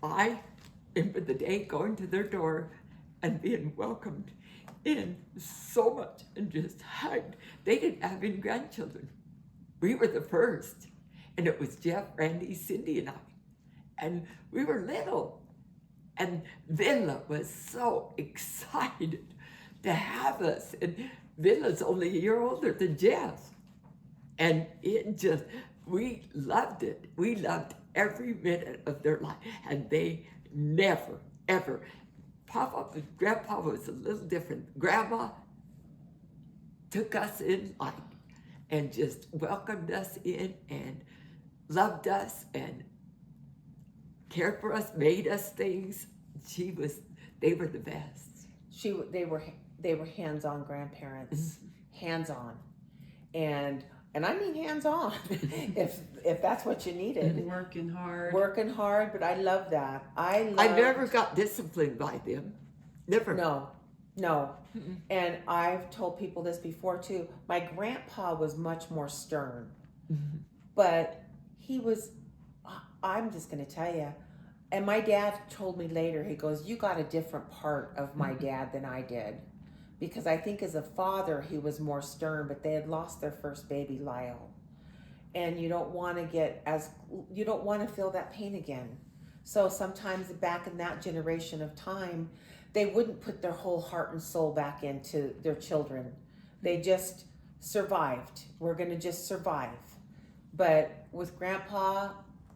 I remember the day going to their door and being welcomed in so much and just hugged. They didn't have any grandchildren. We were the first. And it was Jeff, Randy, Cindy, and I. And we were little. And Villa was so excited to have us. And Villa's only a year older than Jeff. And we loved it. We loved every minute of their life. And they never, ever. Grandpa was a little different. Grandma took us in and just welcomed us in and loved us and cared for us, made us things. They were the best. They were hands-on grandparents, hands-on, and I mean hands-on, if that's what you needed. Working hard. But I love that. I never got disciplined by them. Never. No. Mm-mm. And I've told people this before too. My grandpa was much more stern, but he was. I'm just going to tell you. And my dad told me later. He goes, "You got a different part of my dad than I did." Because I think as a father, he was more stern, but they had lost their first baby, Lyle. And you don't want to feel that pain again. So sometimes back in that generation of time, they wouldn't put their whole heart and soul back into their children. They just survived. We're going to just survive. But with Grandpa,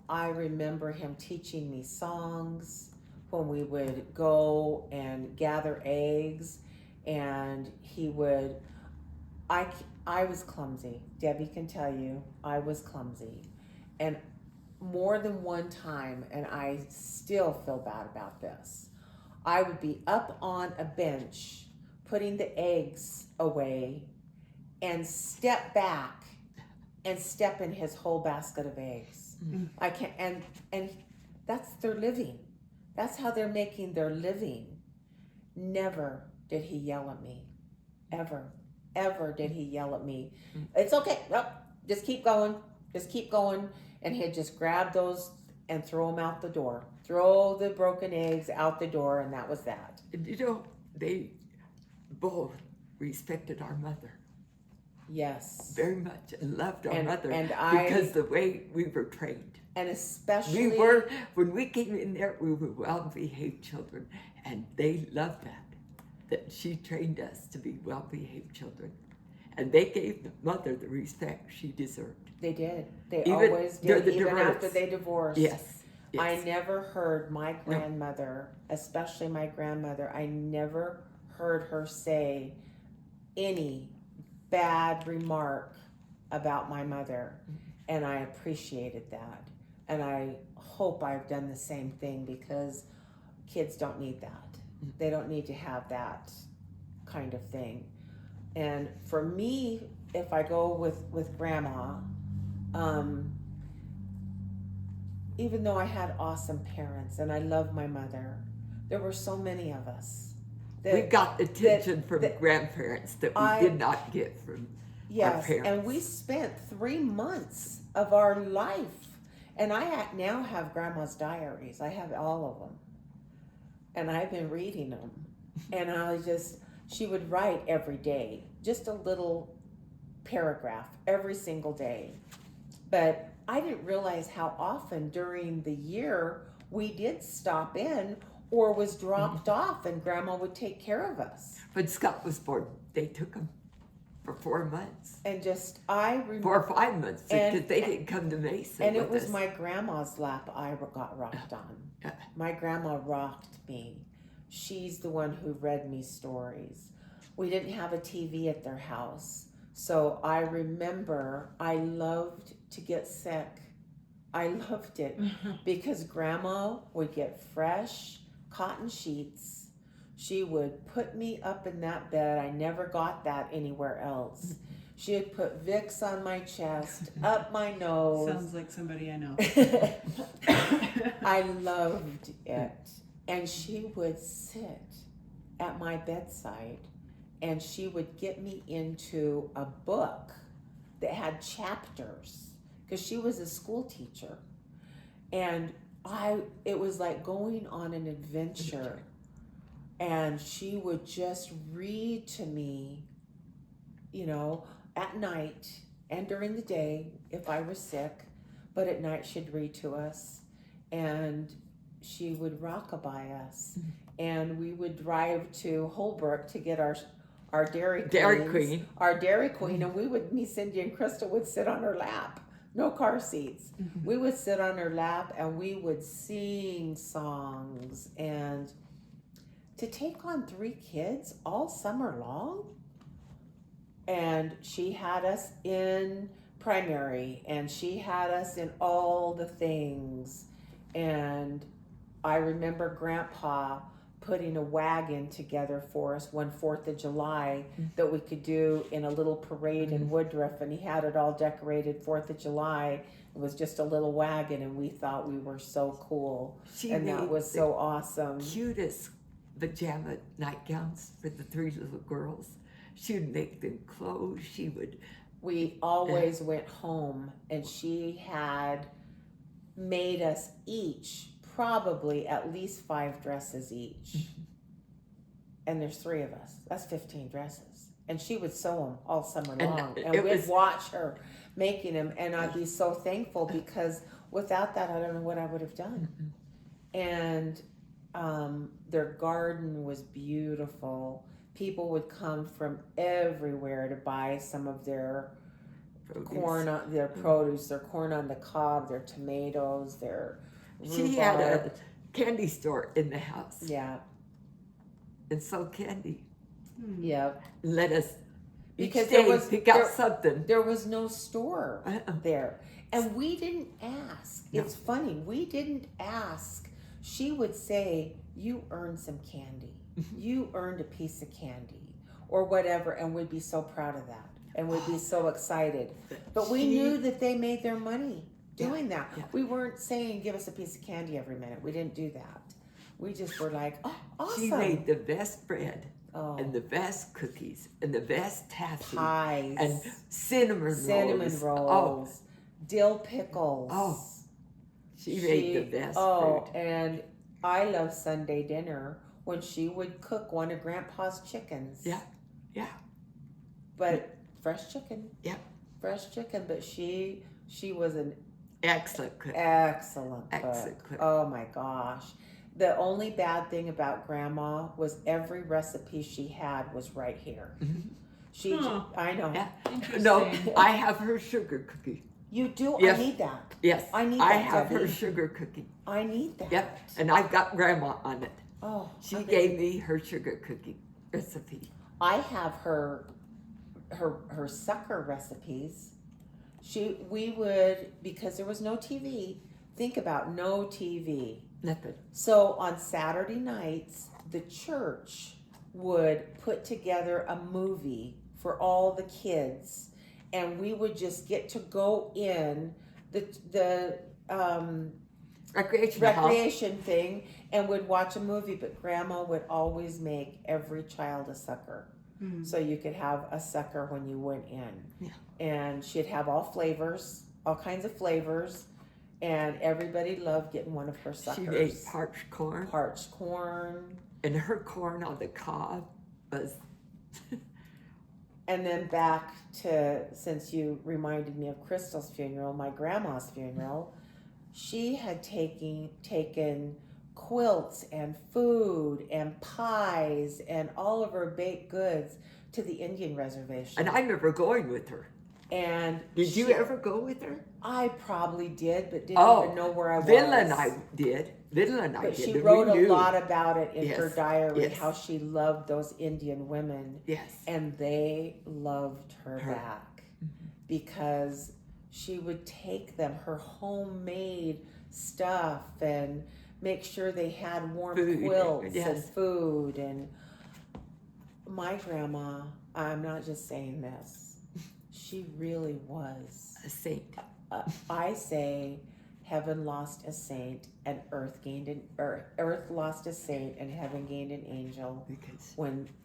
I remember him teaching me songs when we would go and gather eggs. And he would, I was clumsy. Debbie can tell you, I was clumsy. And more than one time, and I still feel bad about this, I would be up on a bench putting the eggs away and step back and step in his whole basket of eggs. Mm-hmm. I can't, and that's their living. That's how they're making their living. Never did he yell at me. Ever did he yell at me. It's okay. Nope. Just keep going. And he'd just grab those and throw them out the door. Throw the broken eggs out the door, and that was that. They both respected our mother. Yes. Very much. And loved our mother. Because the way we were trained. And especially... When we came in there, we were well-behaved children. And they loved that she trained us to be well-behaved children. And they gave the mother the respect she deserved. They did. They always did, even after they divorced. Yes. I never heard my grandmother, especially my grandmother, I never heard her say any bad remark about my mother. And I appreciated that. And I hope I've done the same thing, because kids don't need that. They don't need to have that kind of thing. And for me, if I go with Grandma, even though I had awesome parents and I love my mother, there were so many of us. We got attention from grandparents that we did not get from our parents. And we spent 3 months of our life. And I now have Grandma's diaries. I have all of them. And I've been reading them. And she would write every day, just a little paragraph every single day. But I didn't realize how often during the year we did stop in or was dropped off, and Grandma would take care of us. When Scott was born, they took him for 4 months. And I remember 4 or 5 months, because they didn't come to Mesa. And it was my grandma's lap I got rocked on. My grandma rocked me. She's the one who read me stories. We didn't have a TV at their house. So I remember I loved to get sick. I loved it because Grandma would get fresh cotton sheets. She would put me up in that bed. I never got that anywhere else. She would put Vicks on my chest, up my nose. Sounds like somebody I know. I loved it. And she would sit at my bedside and she would get me into a book that had chapters, because she was a school teacher. And it was like going on an adventure. And she would just read to me, at night and during the day if I was sick, but at night she'd read to us, and she would rockabye us, and we would drive to Holbrook to get our Dairy Queen. Our Dairy Queen, and me, Cindy, and Crystal would sit on her lap. No car seats. We would sit on her lap and we would sing songs. And to take on 3 kids all summer long, and she had us in primary, and she had us in all the things. And I remember Grandpa putting a wagon together for us one 4th of July that we could do in a little parade in Woodruff, and he had it all decorated 4th of July. It was just a little wagon, and we thought we were so cool. And that was so awesome. Cutest pajama nightgowns for the 3 little girls. She would make them clothes. We always went home, and she had made us each probably at least 5 dresses each. And there's 3 of us. That's 15 dresses. And she would sew them all summer long. And we'd watch her making them, and I'd be so thankful, because without that, I don't know what I would have done. And their garden was beautiful. People would come from everywhere to buy some of their corn, their produce, their corn on the cob, their tomatoes, their rhubarb. She had a candy store in the house. Yeah. And sold candy. Yep. Let us Because each day pick out something. There was no store there. And we didn't ask. No. It's funny. We didn't ask. She would say, "You earned some candy. You earned a piece of candy," or whatever, and we'd be so proud of that. And we'd be so excited. But we knew that they made their money doing that. Yeah. We weren't saying, "Give us a piece of candy every minute." We didn't do that. We just were like, "Oh, awesome." She made the best bread. Oh. And the best cookies, and the best taffy, Pies, and cinnamon rolls, dill pickles. Oh, she made the best Oh, food. and I love Sunday dinner when she would cook one of Grandpa's chickens. Yeah. But fresh chicken. Yeah. Fresh chicken. But she was an Excellent cook. excellent cook. Oh my gosh. The only bad thing about Grandma was every recipe she had was right here. I know. Yeah. Interesting. No, I have her sugar cookie. You do? Yes. I need that. Yes. I need I that, have Debbie. her sugar cookie. I need that. Yep. And I've got Grandma on it. Oh, She gave me her sugar cookie recipe. I have her sucker recipes. We would, because there was no TV. Think about no TV. Nothing. So on Saturday nights, the church would put together a movie for all the kids, and we would just get to go in the recreation thing and would watch a movie. But Grandma would always make every child a sucker, so you could have a sucker when you went in. Yeah. And she'd have all kinds of flavors. And everybody loved getting one of her suckers. She made parched corn. Parched corn. And her corn on the cob was... And then back to, since you reminded me of Crystal's funeral, my grandma's funeral, she had taken quilts and food and pies and all of her baked goods to the Indian reservation. And I remember going with her. And Did you ever go with her? I probably did, but didn't even know where I was. Vidla and I did. But she wrote a lot about it in her diary, Yes. how she loved those Indian women. Yes. And they loved her back because she would take them, her homemade stuff, and make sure they had warm quilts and food. And my grandma, I'm not just saying this, she really was a saint. I say heaven lost a saint and earth lost a saint and heaven gained an angel. Because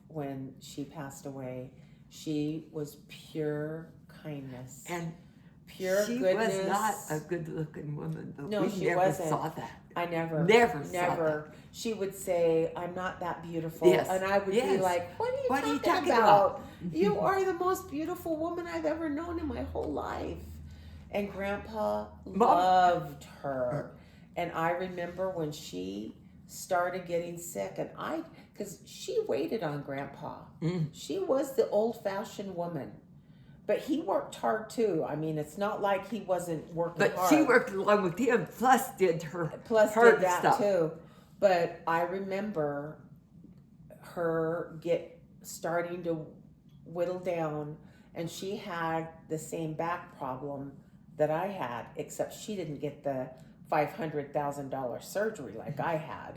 when she passed away, she was pure kindness and pure she goodness. was not a good-looking woman, but No, we she never wasn't. saw that. I never saw that. She would say, I'm not that beautiful. Yes, And I would be yes. like, what What are you talking about? You are the most beautiful woman I've ever known in my whole life. And Grandpa loved her. And I remember when she started getting sick, and because she waited on Grandpa. She was the old-fashioned woman. But he worked hard too. I mean, it's not like he wasn't working But hard. she worked along with him, plus did her Did that stuff. too. But I remember her starting to whittle down, and she had the same back problem that I had, except she didn't get the $500,000 surgery like I had.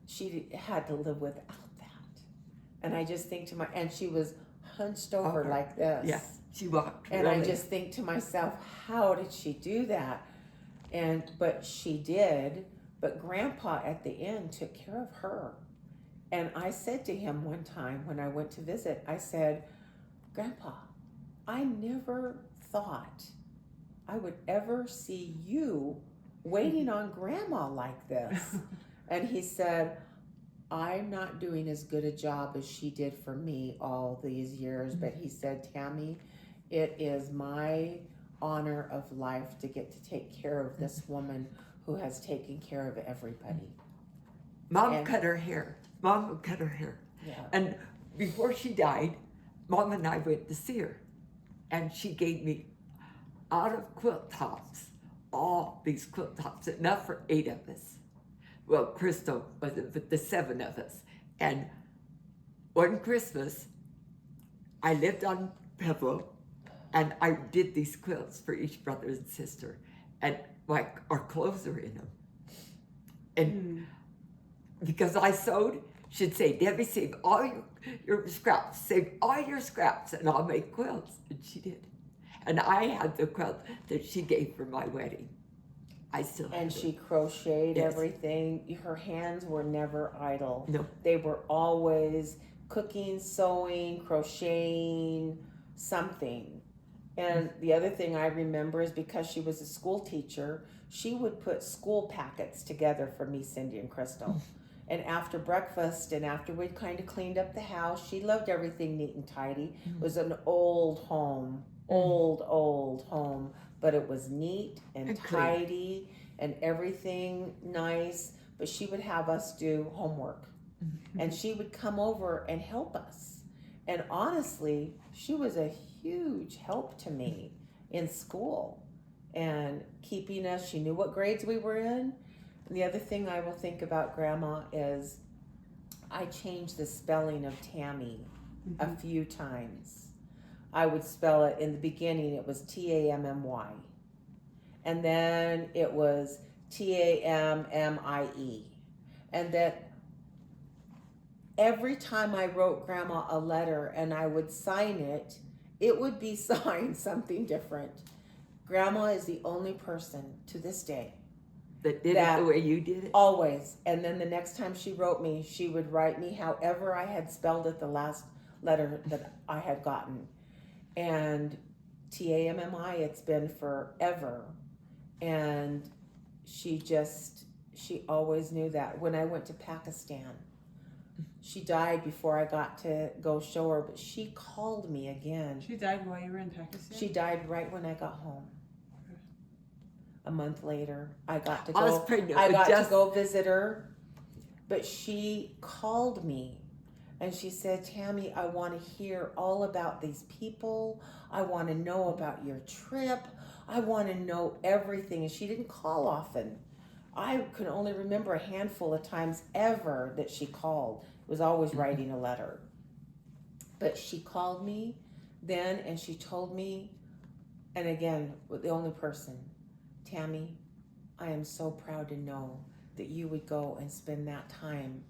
She had to live without that. And I just think and she was hunched over like this. Yeah, she walked. And really. I just think to myself, how did she do that? But she did. But Grandpa at the end took care of her. And I said to him one time when I went to visit, I said, Grandpa, I never thought I would ever see you waiting on Grandma like this. And he said, I'm not doing as good a job as she did for me all these years. But he said, Tammy, it is my honor of life to get to take care of this woman who has taken care of everybody. Mom cut her hair. Mom would cut her hair. Yeah. And before she died, Mom and I went to see her. And she gave me, out of quilt tops, all these quilt tops, enough for 8 of us. Well, Crystal wasn't, but the 7 of us. And one Christmas, I lived on Pueblo, and I did these quilts for each brother and sister. And our clothes are in them. And because I sewed, she'd say, Debbie, save all your scraps. Save all your scraps, and I'll make quilts. And she did. And I had the quilt that she gave for my wedding. I still have And it. she crocheted Yes. everything. Her hands were never idle. No. They were always cooking, sewing, crocheting, something. And the other thing I remember is because she was a school teacher, she would put school packets together for me, Cindy, and Crystal. And after breakfast and after we'd kind of cleaned up the house, she loved everything neat and tidy. It was an old home, old home, but it was neat and clean. tidy and everything nice. But she would have us do homework. And she would come over and help us. And honestly, she was a huge help to me in school and keeping us. She knew what grades we were in. And the other thing I will think about Grandma is I changed the spelling of Tammy a few times. I would spell it in the beginning, it was Tammy. And then it was Tammie. And that every time I wrote Grandma a letter and I would sign it, it would be signed something different. Grandma is the only person to this day That did it the way you did it? always. And then the next time she wrote me, she would write me however I had spelled it the last letter that I had gotten. And Tammi, it's been forever. And she always knew that. When I went to Pakistan, she died before I got to go show her, but she called me again. She died while you were in Pakistan? She died right when I got home. A month later, I got to go visit her, but she called me and she said, Tammy, I want to hear all about these people. I want to know about your trip. I want to know everything. And she didn't call often. I could only remember a handful of times ever that she called. It was always writing a letter. But she called me then and she told me, and again, the only person, Tammy, I am so proud to know that you would go and spend that time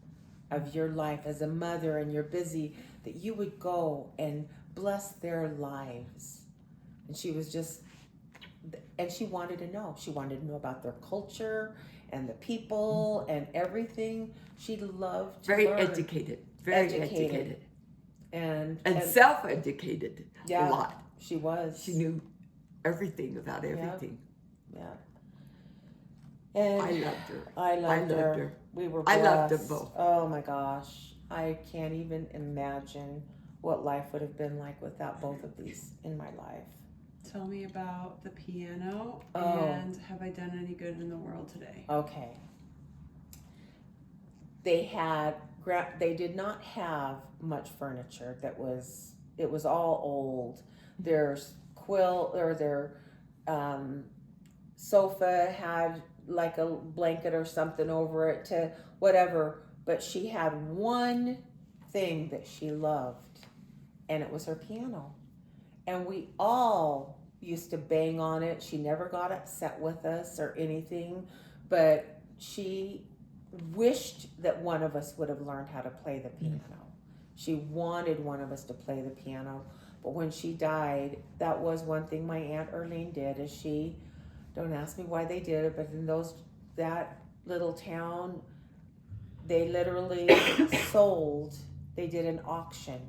of your life as a mother and you're busy, that you would go and bless their lives. And she was just, and she wanted to know. She wanted to know about their culture and the people and everything. She loved to Very learn. educated. Very educated. And self-educated a lot. She was. She knew everything about everything. Yeah. And I loved her. I loved loved her. her. We were I blessed. loved them both. Oh my gosh. I can't even imagine what life would have been like without both of these in my life. Tell me about the piano Oh. and have I done any good in the world today? Okay. They did not have much furniture it was all old. Their sofa had like a blanket or something over it to whatever, but she had one thing that she loved, and it was her piano. And we all used to bang on it. She never got upset with us or anything, but she wished that one of us would have learned how to play the piano. She wanted one of us to play the piano. But when she died, that was one thing my Aunt Erlene did, is she, don't ask me why they did it, but in that little town, they literally they did an auction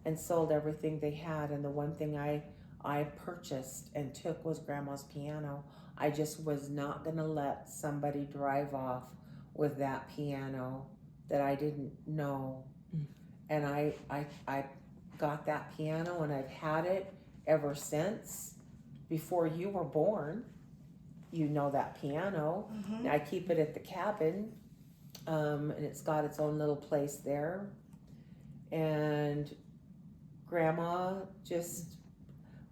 and sold everything they had. And the one thing I purchased and took was Grandma's piano. I just was not going to let somebody drive off with that piano that I didn't know. And I got that piano, and I've had it ever since. Before you were born, you know that piano. I keep it at the cabin, and it's got its own little place there. And Grandma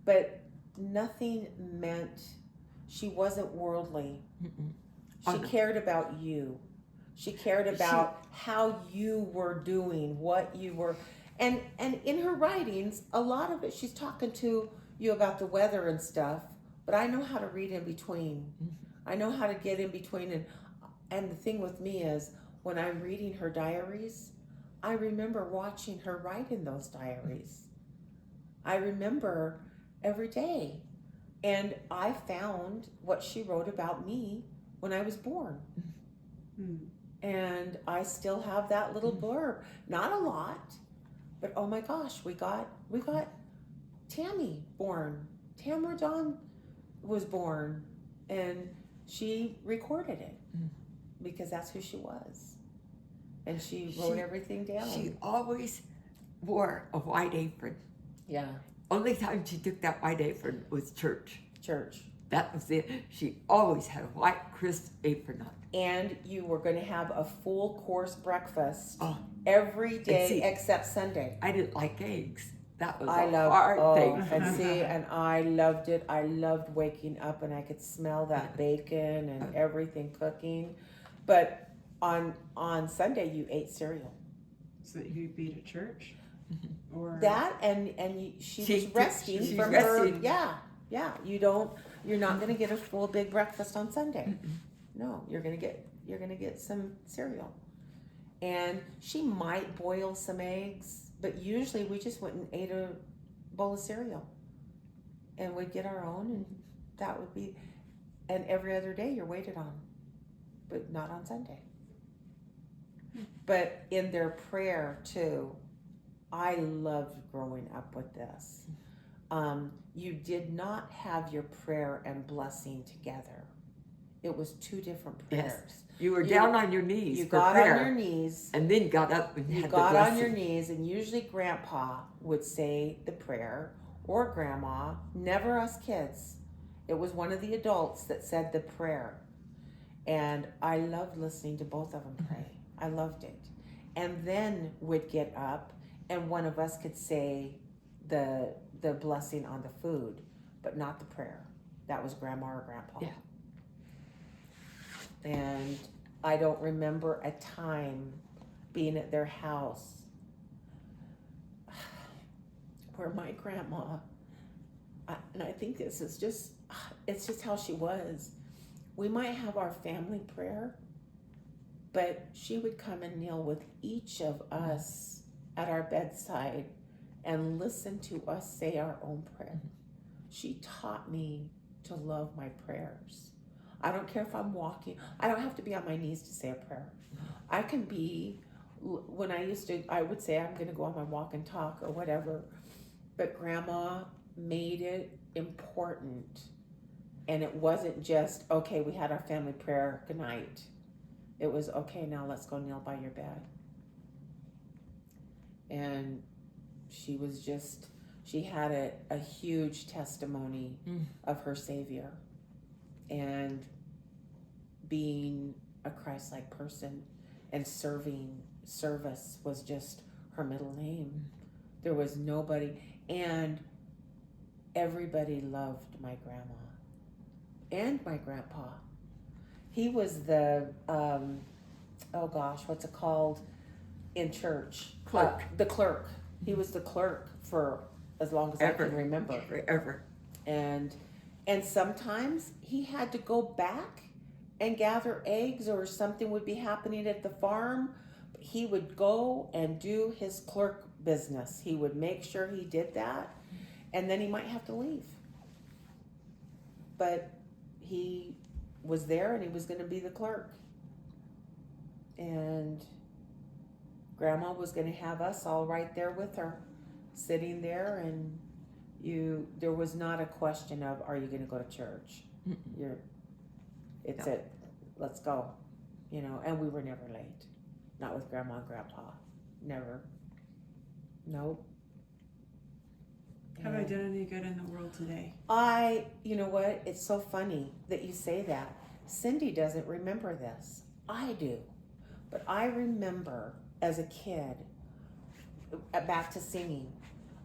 but nothing meant, she wasn't worldly. She cared about you. She cared about how you were doing, what you were, and in her writings, a lot of it, she's talking to you about the weather and stuff, but I know how to read in between. I know how to get in between, and the thing with me is, when I'm reading her diaries, I remember watching her write in those diaries. I remember every day, and I found what she wrote about me when I was born. And I still have that little blurb. Not a lot, but oh my gosh, we got Tammy born. Tamara Dawn was born, and she recorded it because that's who she was. And she wrote everything down. She always wore a white apron. Yeah. Only time she took that white apron was church. Church. That was it. She always had a white, crisp apron on. And you were going to have a full course breakfast every day except Sunday. I didn't like eggs. That was a hard thing. And I loved it. I loved waking up and I could smell that bacon and everything cooking. But on Sunday you ate cereal. So that you'd be at church? Or That and she was resting from her. Yeah. You're not gonna get a full big breakfast on Sunday. No, you're gonna get some cereal. And she might boil some eggs, but usually we just went and ate a bowl of cereal. And we'd get our own, and that would be, and every other day you're waited on, but not on Sunday. But in their prayer too, I loved growing up with this. You did not have your prayer and blessing together. It was two different prayers. Yes. You were down on your knees. You for got prayer, on your knees. and then got up and You had got the blessing. on your knees, and usually Grandpa would say the prayer, or Grandma. Never us kids. It was one of the adults that said the prayer, and I loved listening to both of them pray. I loved it. And then we'd get up, and one of us could say the blessing on the food, but not the prayer. That was Grandma or Grandpa. Yeah. And I don't remember a time being at their house where my grandma, and I think this is just, it's just how she was. We might have our family prayer, but she would come and kneel with each of us at our bedside and listen to us say our own prayer. She taught me to love my prayers. I don't care if I'm walking. I don't have to be on my knees to say a prayer. I can be, when I would say I'm going to go on my walk and talk or whatever, but Grandma made it important. And it wasn't just, okay, we had our family prayer, good night. It was, okay, now let's go kneel by your bed. And she was just, she had a huge testimony of her Savior and being a Christ-like person, and service was just her middle name. There was nobody, and everybody loved my grandma and my grandpa. He was the, oh gosh, what's it called in church? Clerk. The clerk. He was the clerk for as long as I can remember. Forever. And sometimes he had to go back and gather eggs, or something would be happening at the farm. He would go and do his clerk business. He would make sure he did that, and then he might have to leave. But he was there, and he was going to be the clerk. And Grandma was going to have us all right there with her, sitting there, and there was not a question of, are you going to go to church? Let's go, and we were never late. Not with Grandma and Grandpa. Never. Nope. Have I done any good in the world today? You know what? It's so funny that you say that. Cindy doesn't remember this. I do. But I remember as a kid, back to singing,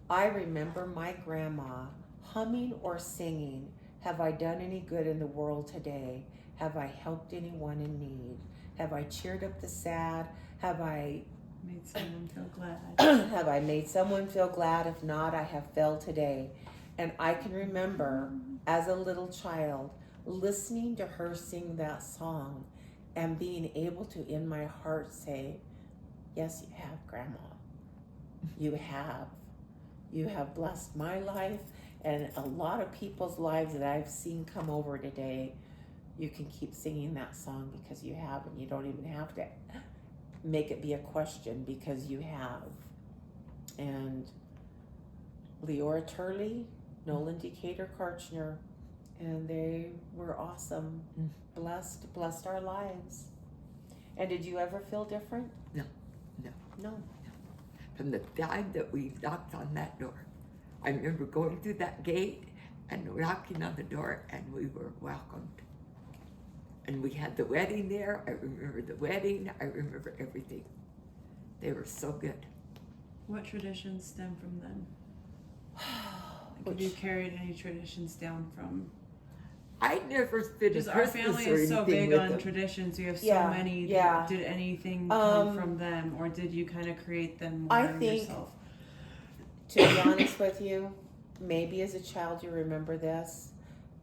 I remember my grandma humming or singing, "Have I done any good in the world today? Have I helped anyone in need? Have I cheered up the sad? Have I Made someone feel glad? have I made someone feel glad? If not, I have failed today." And I can remember as a little child listening to her sing that song and being able to, in my heart, say, yes, you have, Grandma. You have. You have blessed my life and a lot of people's lives that I've seen come over today. You can keep singing that song because you have, and you don't even have to make it be a question because you have. And Leora, Turley, Nowlin, Decatur, Karchner, and they were awesome. Blessed our lives. And did you ever feel different? No. From the time that we knocked on that door, I remember going through that gate and knocking on the door, and we were welcomed. And we had the wedding there. I remember the wedding. I remember everything. They were so good. What traditions stem from them? Have you carried any traditions down from? I never did Because a our Christmas family or is so anything big with on them. traditions. You have so Yeah, many. yeah. Did anything come from them, or did you kind of create them I more think- yourself? To be honest with you, maybe as a child you remember this,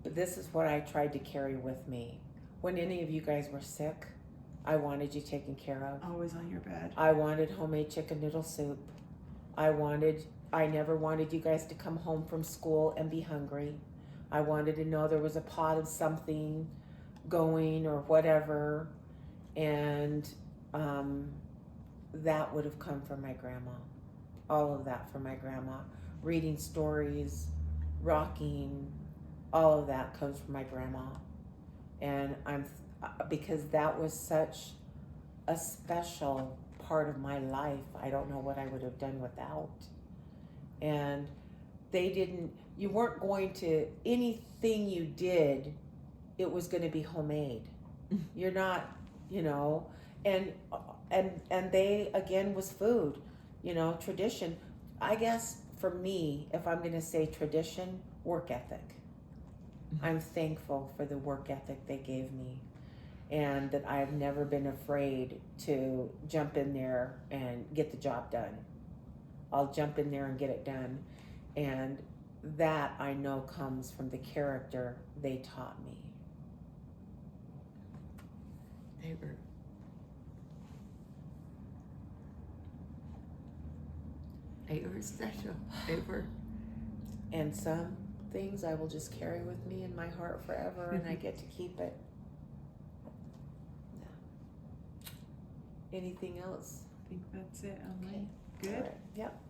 but this is what I tried to carry with me. When any of you guys were sick, I wanted you taken care of. Always on your bed. I wanted homemade chicken noodle soup. I never wanted you guys to come home from school and be hungry. I wanted to know there was a pot of something going or whatever. And that would have come from my grandma. All of that from my grandma. Reading stories, rocking, all of that comes from my grandma. And because that was such a special part of my life, I don't know what I would have done without. And you weren't going to, anything you did, it was going to be homemade. You're not, and they, again, was food, tradition. I guess for me, if I'm going to say tradition, work ethic. I'm thankful for the work ethic they gave me, and that I've never been afraid to jump in there and get the job done. I'll jump in there and get it done. And that I know comes from the character they taught me. They were special. They were. And some things I will just carry with me in my heart forever, and I get to keep it. Yeah. Anything else? I think that's it, Emily. Okay. Good. All right. Yep.